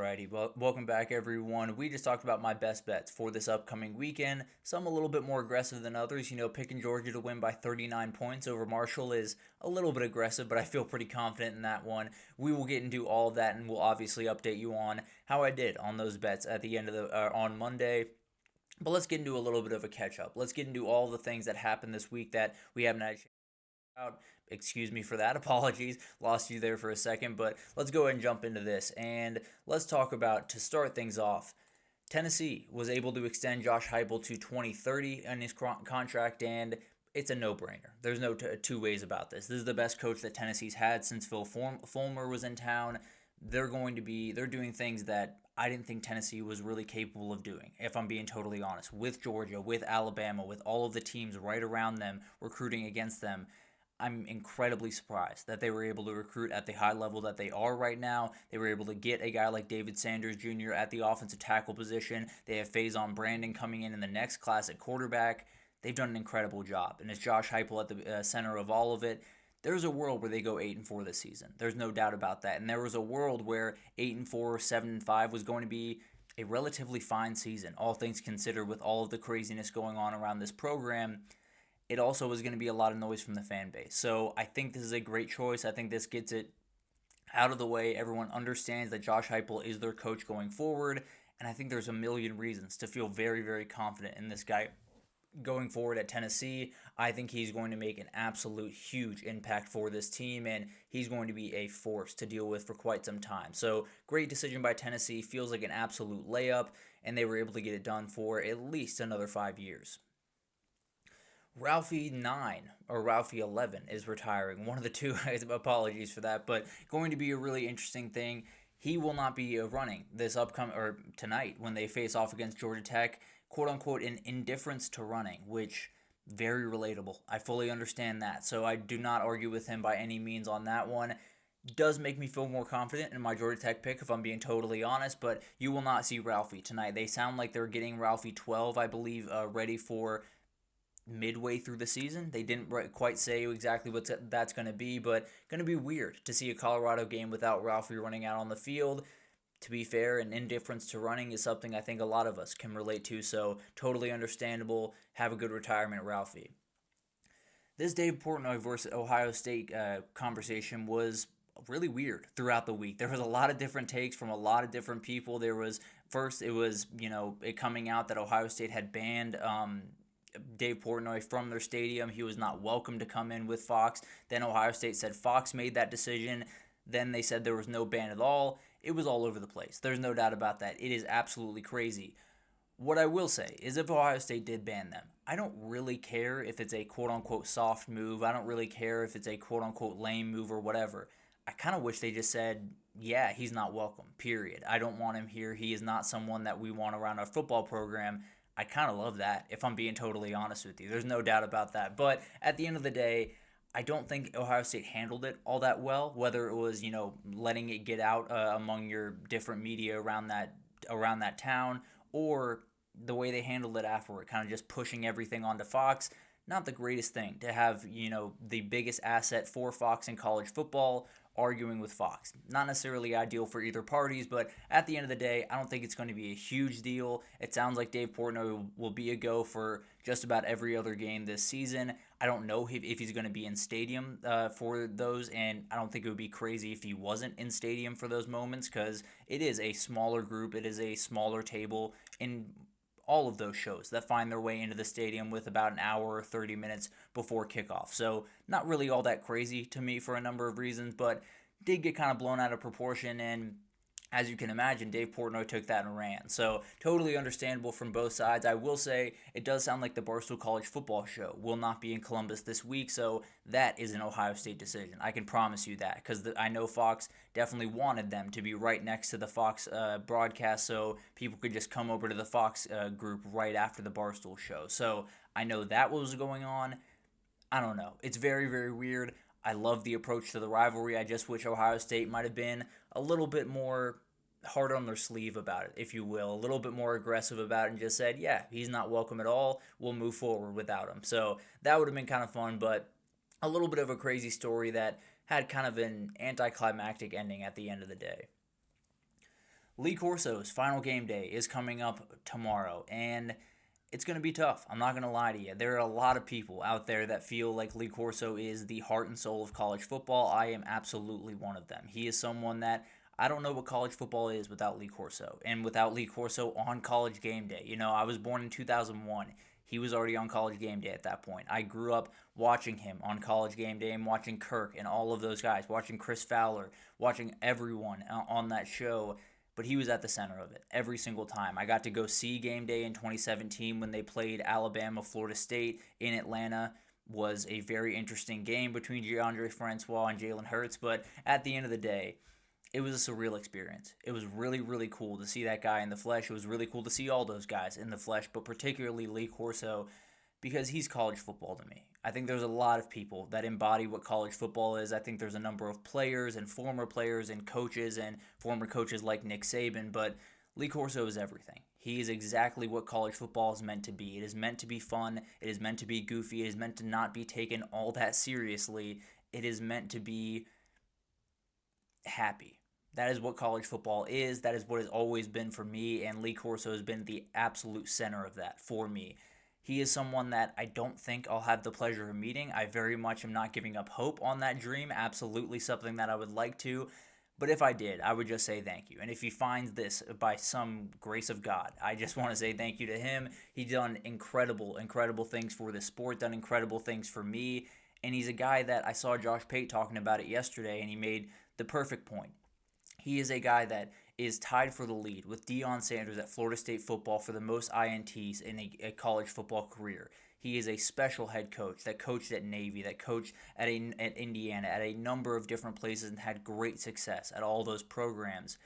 Alrighty, well, welcome back, everyone. We just talked about my best bets for this upcoming weekend. Some a little bit more aggressive than others. Picking Georgia to win by 39 points over Marshall is a little bit aggressive, but I feel pretty confident in that one. We will get into all of that, and we'll obviously update you on how I did on those bets at the end of on Monday. But let's get into a little bit of a catch up. Let's get into all the things that happened this week that we haven't had a chance out. Excuse me for that. Apologies. Lost you there for a second, but let's go ahead and jump into this. And let's talk about, to start things off, Tennessee was able to extend Josh Heupel to 2030 in his contract, and it's a no-brainer. There's no two ways about this. This is the best coach that Tennessee's had since Phil Fulmer was in town. They're doing things that I didn't think Tennessee was really capable of doing, if I'm being totally honest. With Georgia, with Alabama, with all of the teams right around them recruiting against them, I'm incredibly surprised that they were able to recruit at the high level that they are right now. They were able to get a guy like David Sanders Jr. at the offensive tackle position. They have Faison Brandon coming in the next class at quarterback. They've done an incredible job, and it's Josh Heupel at the center of all of it. There's a world where they go 8-4 this season. There's no doubt about that. And there was a world where 8-4, 7-5 was going to be a relatively fine season, all things considered, with all of the craziness going on around this program. It also was going to be a lot of noise from the fan base. So I think this is a great choice. I think this gets it out of the way. Everyone understands that Josh Heupel is their coach going forward, and I think there's a million reasons to feel very, very confident in this guy going forward at Tennessee. I think he's going to make an absolute huge impact for this team, and he's going to be a force to deal with for quite some time. So great decision by Tennessee. Feels like an absolute layup, and they were able to get it done for at least another 5 years. Ralphie 9 or Ralphie 11 is retiring. One of the two. Apologies for that, but going to be a really interesting thing. He will not be running this upcoming or tonight when they face off against Georgia Tech. "Quote unquote" an indifference to running, which very relatable. I fully understand that, so I do not argue with him by any means on that one. Does make me feel more confident in my Georgia Tech pick, if I'm being totally honest, but you will not see Ralphie tonight. They sound like they're getting Ralphie 12, I believe, ready for midway through the season. They didn't quite say exactly what that's going to be, but going to be weird to see a Colorado game without Ralphie running out on the field. To be fair, an indifference to running is something I think a lot of us can relate to, so totally understandable. Have a good retirement, Ralphie. This Dave Portnoy versus Ohio State conversation was really weird throughout the week. There was a lot of different takes from a lot of different people. There was, first, it was, it coming out that Ohio State had banned Dave Portnoy from their stadium. He was not welcome to come in with Fox. Then Ohio State said Fox made that decision. Then they said there was no ban at all. It was all over the place. There's no doubt about that. It is absolutely crazy. What I will say is, if Ohio State did ban them, I don't really care if it's a quote-unquote soft move. I don't really care if it's a quote-unquote lame move or whatever. I kind of wish they just said, yeah, he's not welcome, period. I don't want him here. He is not someone that we want around our football program. I kind of love that, if I'm being totally honest with you. There's no doubt about that. But at the end of the day, I don't think Ohio State handled it all that well, whether it was, letting it get out among your different media around that town, or the way they handled it afterward, kind of just pushing everything onto Fox. Not the greatest thing to have, the biggest asset for Fox in college football arguing with Fox. Not necessarily ideal for either parties, but at the end of the day, I don't think it's going to be a huge deal. It sounds like Dave Portnoy will be a go for just about every other game this season. I don't know if he's going to be in stadium for those, and I don't think it would be crazy if he wasn't in stadium for those moments, because it is a smaller group, it is a smaller table in all of those shows that find their way into the stadium with about an hour or 30 minutes before kickoff. So not really all that crazy to me for a number of reasons, but did get kind of blown out of proportion, and as you can imagine, Dave Portnoy took that and ran. So totally understandable from both sides. I will say it does sound like the Barstool College Football Show will not be in Columbus this week, so that is an Ohio State decision. I can promise you that, because I know Fox definitely wanted them to be right next to the Fox broadcast, so people could just come over to the Fox group right after the Barstool Show. So I know that was going on. I don't know. It's very, very weird. I love the approach to the rivalry. I just wish Ohio State might have been a little bit more hard on their sleeve about it, if you will, a little bit more aggressive about it, and just said, yeah, he's not welcome at all. We'll move forward without him. So that would have been kind of fun, but a little bit of a crazy story that had kind of an anticlimactic ending at the end of the day. Lee Corso's final game day is coming up tomorrow, and it's going to be tough. I'm not going to lie to you. There are a lot of people out there that feel like Lee Corso is the heart and soul of college football. I am absolutely one of them. He is someone that I don't know what college football is without Lee Corso, and without Lee Corso on college game day. You know, I was born in 2001. He was already on college game day at that point. I grew up watching him on college game day and watching Kirk and all of those guys, watching Chris Fowler, watching everyone on that show, but he was at the center of it every single time. I got to go see game day in 2017 when they played Alabama, Florida State in Atlanta. Was a very interesting game between DeAndre Francois and Jalen Hurts, but at the end of the day, it was a surreal experience. It was really, really cool to see that guy in the flesh. It was really cool to see all those guys in the flesh, but particularly Lee Corso, because he's college football to me. I think there's a lot of people that embody what college football is. I think there's a number of players and former players and coaches and former coaches like Nick Saban, but Lee Corso is everything. He is exactly what college football is meant to be. It is meant to be fun. It is meant to be goofy. It is meant to not be taken all that seriously. It is meant to be happy. That is what college football is. That is what has always been for me, and Lee Corso has been the absolute center of that for me. He is someone that I don't think I'll have the pleasure of meeting. I very much am not giving up hope on that dream. Absolutely something that I would like to. But if I did, I would just say thank you. And if he finds this by some grace of God, I just want to say thank you to him. He's done incredible, incredible things for this sport, done incredible things for me. And he's a guy that I saw Josh Pate talking about it yesterday, and he made the perfect point. He is a guy that is tied for the lead with Deion Sanders at Florida State football for the most INTs in a college football career. He is a special head coach that coached at Navy, that coached at Indiana, at a number of different places and had great success at all those programs.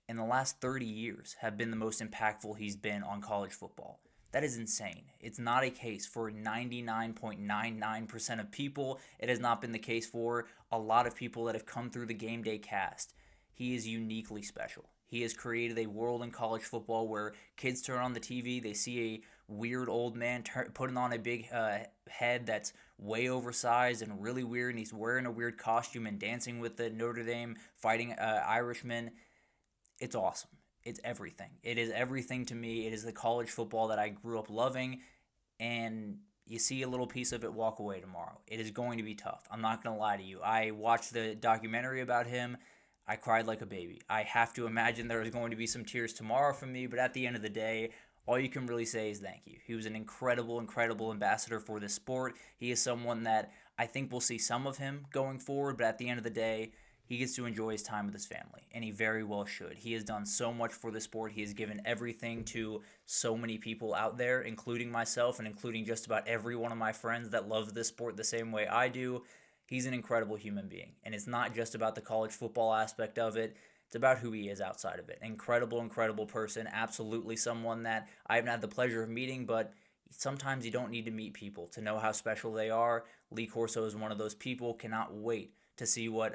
In the last 30 years have been the most impactful he's been on college football. That is insane. It's not a case for 99.99% of people. It has not been the case for a lot of people that have come through the Game Day cast. He is uniquely special. He has created a world in college football where kids turn on the TV, they see a weird old man putting on a big head that's way oversized and really weird, and he's wearing a weird costume and dancing with the Notre Dame fighting Irishmen. It's awesome. It's everything. It is everything to me. It is the college football that I grew up loving, and you see a little piece of it walk away tomorrow. It is going to be tough. I'm not going to lie to you. I watched the documentary about him. I cried like a baby. I have to imagine there is going to be some tears tomorrow from me, but at the end of the day, all you can really say is thank you. He was an incredible, incredible ambassador for this sport. He is someone that I think we'll see some of him going forward, but at the end of the day, he gets to enjoy his time with his family, and he very well should. He has done so much for the sport. He has given everything to so many people out there, including myself and including just about every one of my friends that loves this sport the same way I do. He's an incredible human being, and it's not just about the college football aspect of it. It's about who he is outside of it. Incredible, incredible person. Absolutely someone that I haven't had the pleasure of meeting, but sometimes you don't need to meet people to know how special they are. Lee Corso is one of those people. Cannot wait to see what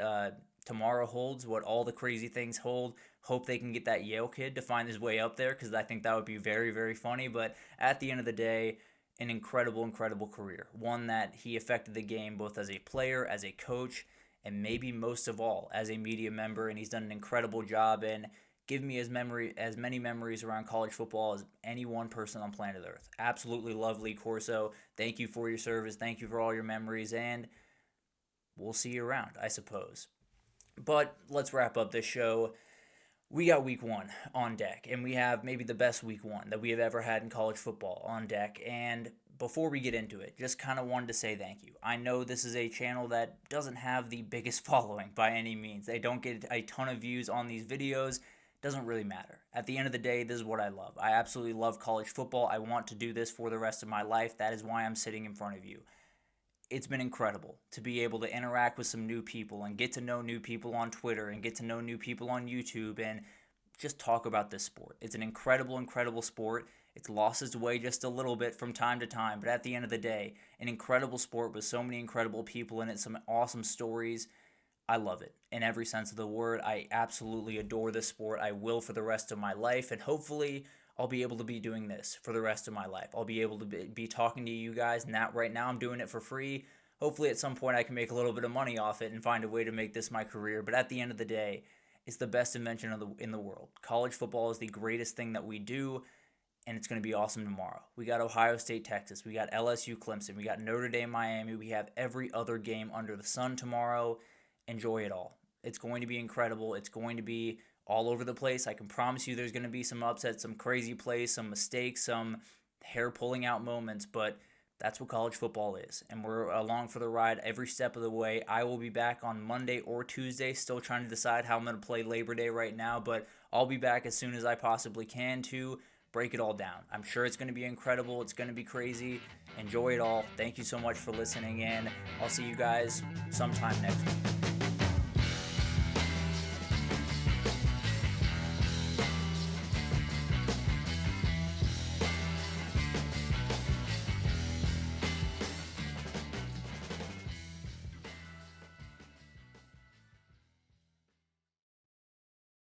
tomorrow holds, what all the crazy things hold. Hope they can get that Yale kid to find his way up there, because I think that would be very, very funny. But at the end of the day, an incredible, incredible career. One that he affected the game both as a player, as a coach, and maybe most of all as a media member. And he's done an incredible job and give me as many memories around college football as any one person on planet Earth. Absolutely love Lee Corso. Thank you for your service. Thank you for all your memories, and we'll see you around, I suppose. But let's wrap up this show. We got week one on deck, and we have maybe the best week one that we have ever had in college football on deck. And before we get into it, just kind of wanted to say thank you. I know this is a channel that doesn't have the biggest following by any means. They don't get a ton of views on these videos. Doesn't really matter. At the end of the day, this is what I love. I absolutely love college football. I want to do this for the rest of my life. That is why I'm sitting in front of you. It's been incredible to be able to interact with some new people and get to know new people on Twitter and get to know new people on YouTube and just talk about this sport. It's an incredible, incredible sport. It's lost its way just a little bit from time to time, but at the end of the day, an incredible sport with so many incredible people in it, some awesome stories. I love it in every sense of the word. I absolutely adore this sport. I will for the rest of my life, and hopefully I'll be able to be doing this for the rest of my life. I'll be able to be talking to you guys. Now, right now, I'm doing it for free. Hopefully, at some point, I can make a little bit of money off it and find a way to make this my career. But at the end of the day, It's the best invention in the world. College football is the greatest thing that we do, and it's going to be awesome tomorrow. We got Ohio State, Texas. We got LSU, Clemson. We got Notre Dame, Miami. We have every other game under the sun tomorrow. Enjoy it all. It's going to be incredible. It's going to be all over the place. I can promise you there's going to be some upsets, some crazy plays, some mistakes, some hair pulling out moments, but that's what college football is. And we're along for the ride every step of the way. I will be back on Monday or Tuesday, still trying to decide how I'm going to play Labor Day right now, but I'll be back as soon as I possibly can to break it all down. I'm sure it's going to be incredible. It's going to be crazy. Enjoy it all. Thank you so much for listening in. I'll see you guys sometime next week.